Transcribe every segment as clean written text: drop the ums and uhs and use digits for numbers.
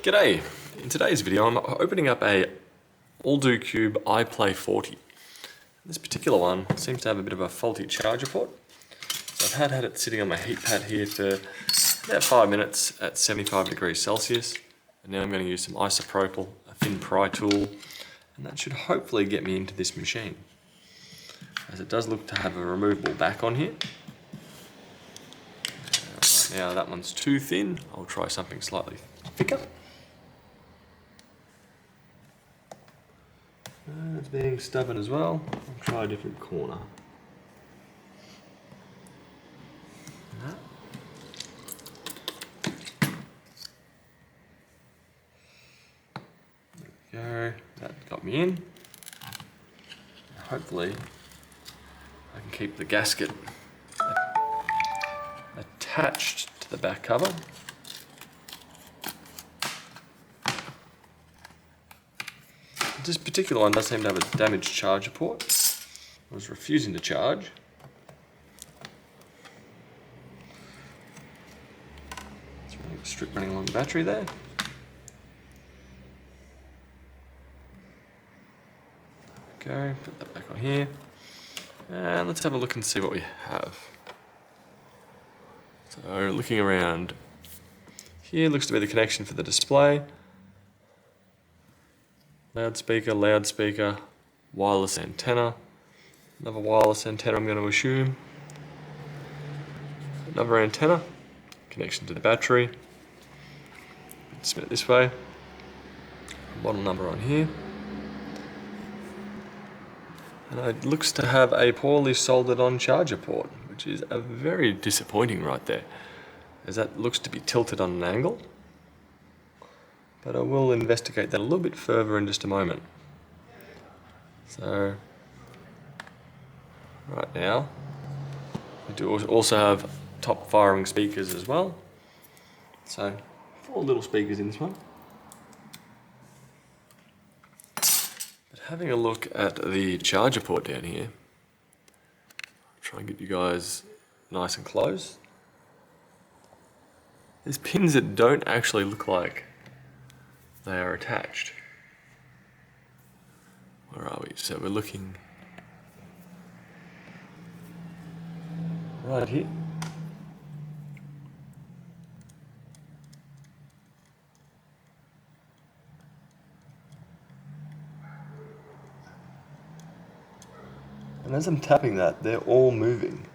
G'day! In today's video I'm opening up a Alldocube iPlay 40. This particular one seems to have a bit of a faulty charger port. So I've had it sitting on my heat pad here for about 5 minutes at 75 degrees Celsius. And now I'm going to use some isopropyl, a thin pry tool, and that should hopefully get me into this machine. As it does look to have a removable back on here. Right now that one's too thin. I'll try something slightly thicker. It's being stubborn as well. I'll try a different corner. There we go. That got me in. Hopefully I can keep the gasket attached to the back cover. This particular one does seem to have a damaged charger port. It was refusing to charge. It's running a strip running along the battery there. Okay, put that back on here. And let's have a look and see what we have. So looking around here, looks to be the connection for the display. Loudspeaker, wireless antenna, another wireless antenna I'm going to assume, another antenna, connection to the battery, spin it this way, model number on here, and it looks to have a poorly soldered on charger port, which is a very disappointing right there, as that looks to be tilted on an angle. But I will investigate that a little bit further in just a moment. So, right now, we do also have top firing speakers as well. So, 4 little speakers in this one. But having a look at the charger port down here, I'll try and get you guys nice and close. There's pins that don't actually look like they are attached. Where are we? So we're looking right here. And as I'm tapping that, they're all moving.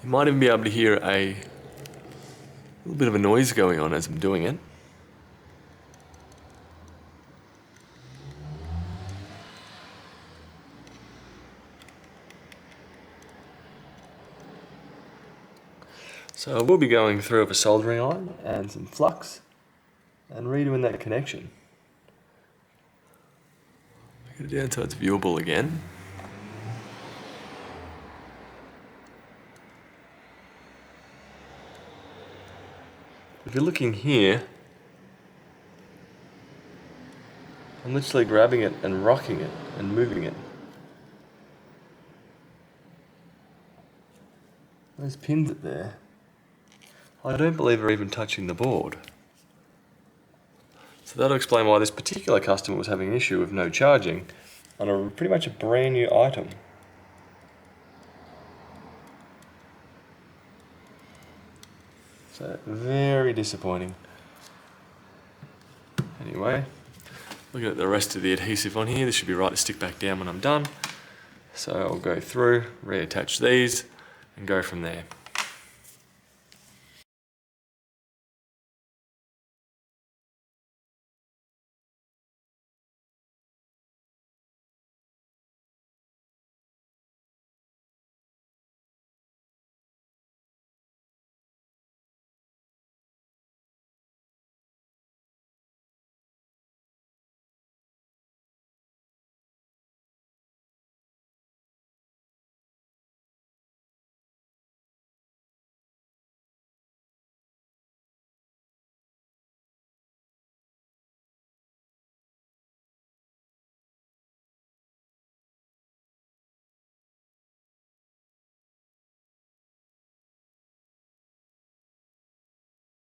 You might even be able to hear a little bit of a noise going on as I'm doing it. So I will be going through a soldering iron and some flux and redoing that connection. Get it down so it's viewable again. If you're looking here, I'm literally grabbing it and rocking it and moving it. Those pins up there, I don't believe are even touching the board. So that'll explain why this particular customer was having an issue with no charging on a pretty much a brand new item. So very disappointing. Anyway, looking at the rest of the adhesive on here, this should be right to stick back down when I'm done. So I'll go through, reattach these, and go from there.